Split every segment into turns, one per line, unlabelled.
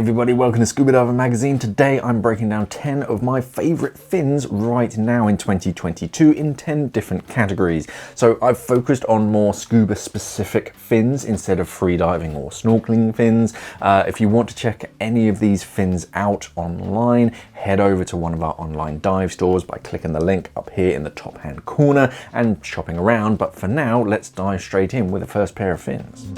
everybody, welcome to Scuba Diver Magazine. Today I'm breaking down 10 of my favourite fins right now in 2022 in 10 different categories. So I've focused on more scuba specific fins instead of freediving or snorkeling fins. If you want to check any of these fins out online, head over to one of our online dive stores by clicking the link up here in the top hand corner and shopping around. But for now, let's dive straight in with the first pair of fins.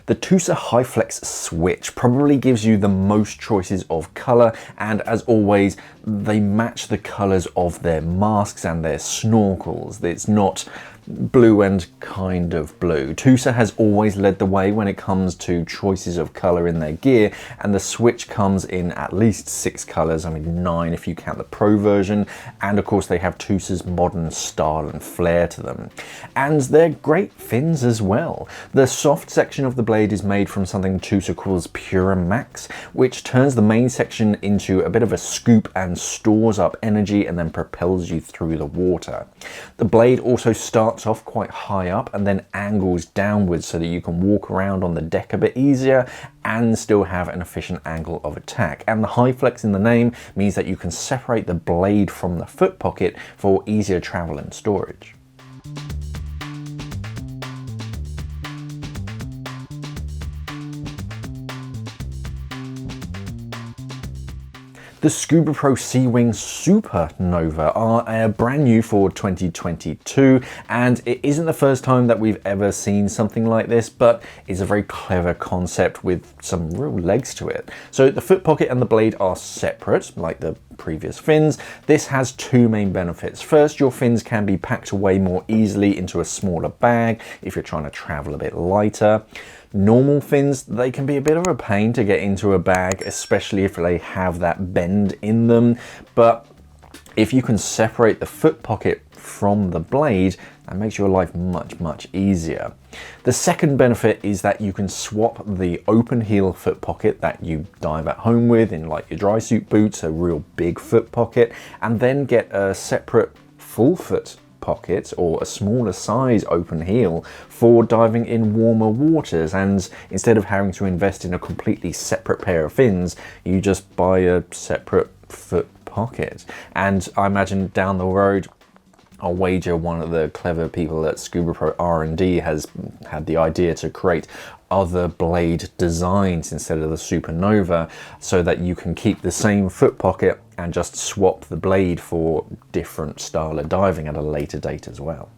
The TUSA HyFlex switch probably gives you the most choices of colour, and as always they match the colours of their masks and their snorkels. It's not blue and kind of blue. TUSA has always led the way when it comes to choices of colour in their gear, and the switch comes in at least 6 colours, I mean 9 if you count the Pro version, and of course they have TUSA's modern style and flair to them. And they're great fins as well. The soft section of the blade is made from something TUSA calls Pura Max, which turns the main section into a bit of a scoop and stores up energy and then propels you through the water. The blade also starts off quite high up and then angles downwards so that you can walk around on the deck a bit easier and still have an efficient angle of attack. And the HyFlex in the name means that you can separate the blade from the foot pocket for easier travel and storage. The Scubapro Seawing Supernova are brand new for 2022, and it isn't the first time that we've ever seen something like this, but it's a very clever concept with some real legs to it. So the foot pocket and the blade are separate, like the previous fins. This has 2 main benefits. First, your fins can be packed away more easily into a smaller bag if you're trying to travel a bit lighter. Normal fins, they can be a bit of a pain to get into a bag, especially if they have that bend in them. But if you can separate the foot pocket from the blade, that makes your life much easier. The second benefit is that you can swap the open heel foot pocket that you dive at home with in like your dry suit boots, a real big foot pocket, and then get a separate full foot pocket or a smaller size open heel for diving in warmer waters. And instead of having to invest in a completely separate pair of fins, you just buy a separate foot pocket. And I imagine down the road, I'll wager one of the clever people at Scubapro R&D has had the idea to create other blade designs instead of the Supernova, so that you can keep the same foot pocket and just swap the blade for different style of diving at a later date as well.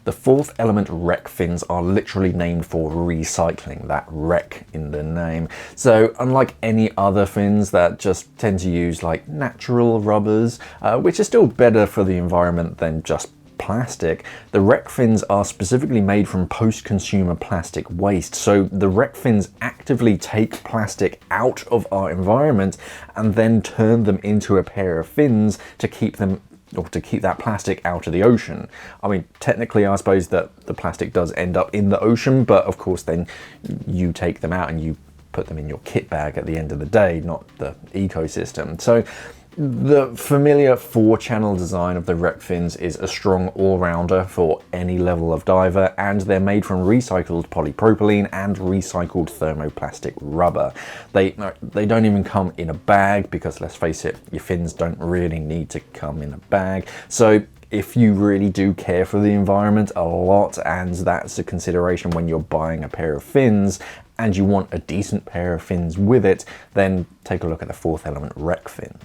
The Fourth Element wreck fins are literally named for recycling, that wreck in the name. So unlike any other fins that just tend to use like natural rubbers, which are still better for the environment than just plastic, the wreck fins are specifically made from post-consumer plastic waste. So the wreck fins actively take plastic out of our environment and then turn them into a pair of fins to keep them, or to keep that plastic out of the ocean. I mean, technically I suppose that the plastic does end up in the ocean, but of course then you take them out and you put them in your kit bag at the end of the day, not the ecosystem. So the familiar 4-channel design of the wreck fins is a strong all-rounder for any level of diver, and they're made from recycled polypropylene and recycled thermoplastic rubber. They don't even come in a bag because, let's face it, your fins don't really need to come in a bag. So if you really do care for the environment a lot, and that's a consideration when you're buying a pair of fins, and you want a decent pair of fins with it, then take a look at the Fourth Element wreck fins.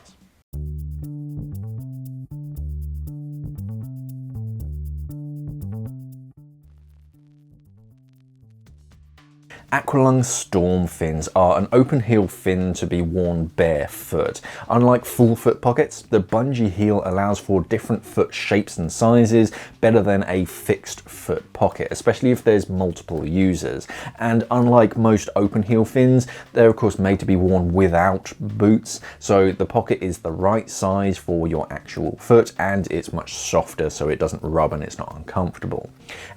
AquaLung Storm fins are an open heel fin to be worn barefoot. Unlike full foot pockets, the bungee heel allows for different foot shapes and sizes better than a fixed foot pocket, especially if there's multiple users. And unlike most open heel fins, they're of course made to be worn without boots, so the pocket is the right size for your actual foot, and it's much softer so it doesn't rub and it's not uncomfortable.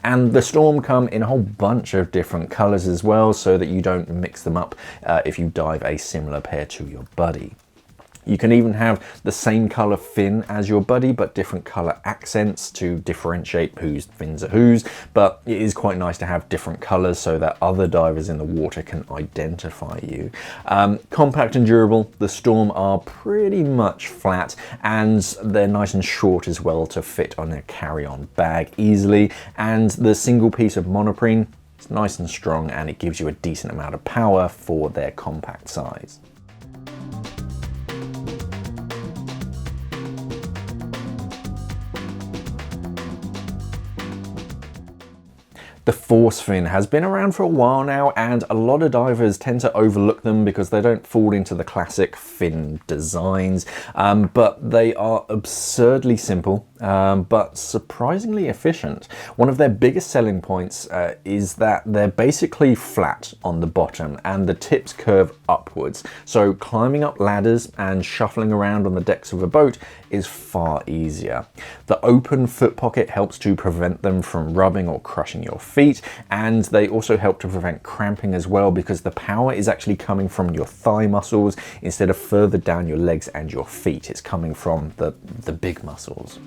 And the Storm come in a whole bunch of different colors as well, well so that you don't mix them up if you dive a similar pair to your buddy. You can even have the same color fin as your buddy, but different color accents to differentiate whose fins are whose. But it is quite nice to have different colors so that other divers in the water can identify you. Compact and durable, the Storm are pretty much flat, and they're nice and short as well to fit on a carry-on bag easily. And the single piece of monoprene, it's nice and strong, and it gives you a decent amount of power for their compact size. The force fin has been around for a while now, and a lot of divers tend to overlook them because they don't fall into the classic fin designs, but they are absurdly simple, but surprisingly efficient. One of their biggest selling points is that they're basically flat on the bottom and the tips curve upwards. So climbing up ladders and shuffling around on the decks of a boat is far easier. The open foot pocket helps to prevent them from rubbing or crushing your feet, and they also help to prevent cramping as well because the power is actually coming from your thigh muscles instead of further down your legs and your feet. It's coming from the big muscles.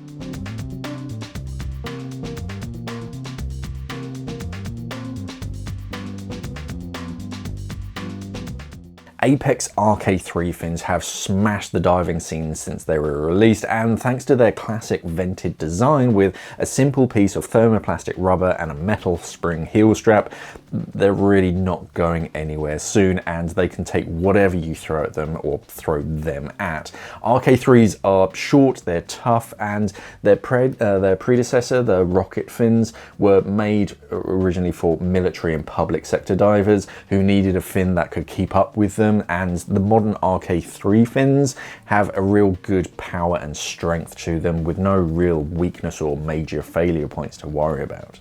Apeks RK3 fins have smashed the diving scene since they were released, and thanks to their classic vented design with a simple piece of thermoplastic rubber and a metal spring heel strap, they're really not going anywhere soon, and they can take whatever you throw at them or throw them at. RK3s are short, they're tough, and their predecessor, the rocket fins, were made originally for military and public sector divers who needed a fin that could keep up with them. And the modern RK3 fins have a real good power and strength to them with no real weakness or major failure points to worry about.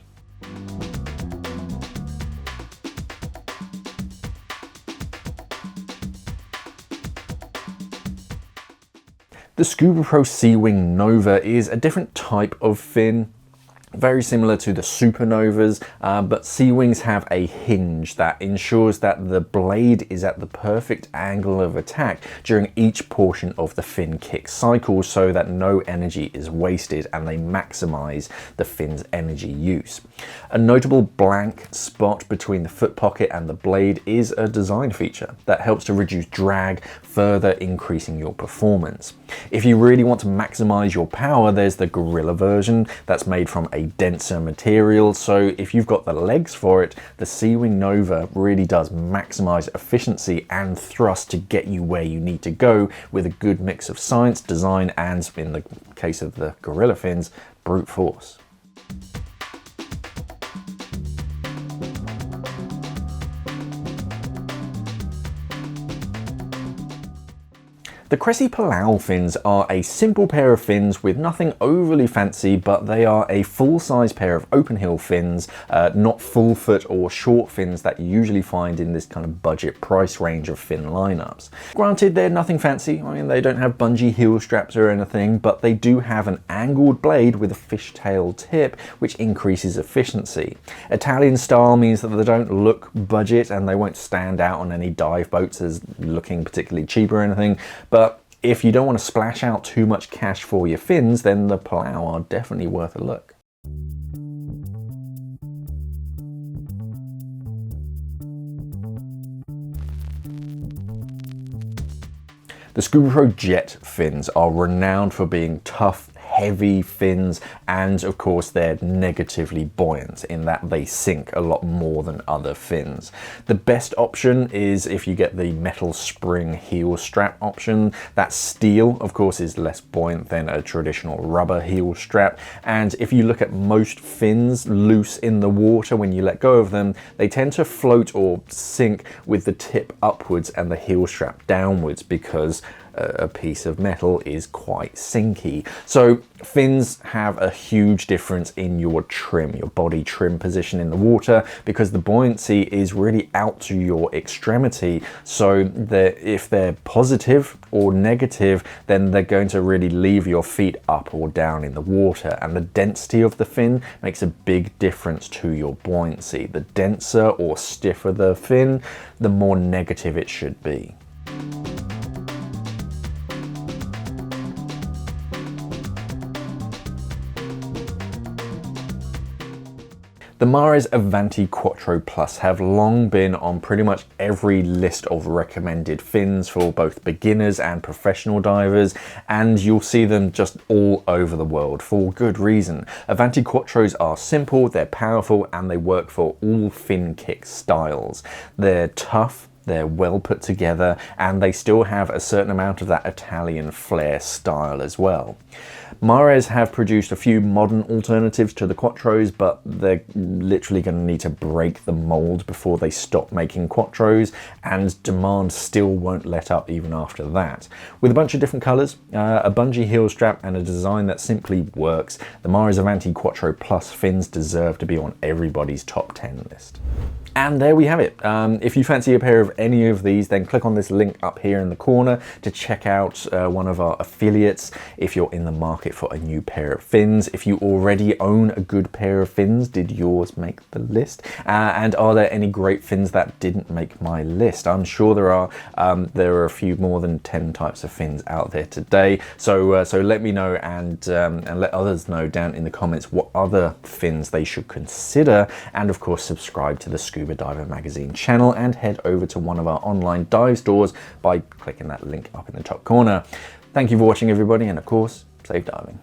The Scubapro Seawing Nova is a different type of fin, very similar to the Supernovas, but Seawings have a hinge that ensures that the blade is at the perfect angle of attack during each portion of the fin kick cycle so that no energy is wasted and they maximize the fin's energy use. A notable blank spot between the foot pocket and the blade is a design feature that helps to reduce drag, further increasing your performance. If you really want to maximize your power, there's the Gorilla version that's made from a denser material, so if you've got the legs for it, the Seawing Nova really does maximize efficiency and thrust to get you where you need to go with a good mix of science, design, and in the case of the Gorilla fins, brute force. The Cressi Palau fins are a simple pair of fins with nothing overly fancy, but they are a full-size pair of open heel fins, not full foot or short fins that you usually find in this kind of budget price range of fin lineups. Granted, they're nothing fancy. I mean, they don't have bungee heel straps or anything, but they do have an angled blade with a fishtail tip, which increases efficiency. Italian style means that they don't look budget and they won't stand out on any dive boats as looking particularly cheap or anything, but if you don't want to splash out too much cash for your fins, then the Palau are definitely worth a look. The Scubapro Jet Fins are renowned for being tough, heavy fins, and of course they're negatively buoyant in that they sink a lot more than other fins. The best option is if you get the metal spring heel strap option. That steel of course is less buoyant than a traditional rubber heel strap, and if you look at most fins loose in the water, when you let go of them they tend to float or sink with the tip upwards and the heel strap downwards because a piece of metal is quite sinky. So fins have a huge difference in your trim, your body trim position in the water, because the buoyancy is really out to your extremity. So that if they're positive or negative, then they're going to really leave your feet up or down in the water. And the density of the fin makes a big difference to your buoyancy. The denser or stiffer the fin, the more negative it should be. The Mares Avanti Quattro Plus have long been on pretty much every list of recommended fins for both beginners and professional divers, and you'll see them just all over the world for good reason. Avanti Quattros are simple, they're powerful, and they work for all fin kick styles. They're tough, they're well put together, and they still have a certain amount of that Italian flair style as well. Mares have produced a few modern alternatives to the Quattros, but they're literally going to need to break the mold before they stop making Quattros, and demand still won't let up even after that. With a bunch of different colours, a bungee heel strap, and a design that simply works, the Mares Avanti Quattro Plus fins deserve to be on everybody's top 10 list. And there we have it. If you fancy a pair of any of these, then click on this link up here in the corner to check out one of our affiliates if you're in the market for a new pair of fins. If you already own a good pair of fins, did yours make the list? And are there any great fins that didn't make my list? I'm sure there are. There are a few more than 10 types of fins out there today. So let me know and let others know down in the comments what other fins they should consider. And of course, subscribe to the Scuba Diver Magazine channel and head over to one of our online dive stores by clicking that link up in the top corner. Thank you for watching, everybody, and of course, safe diving.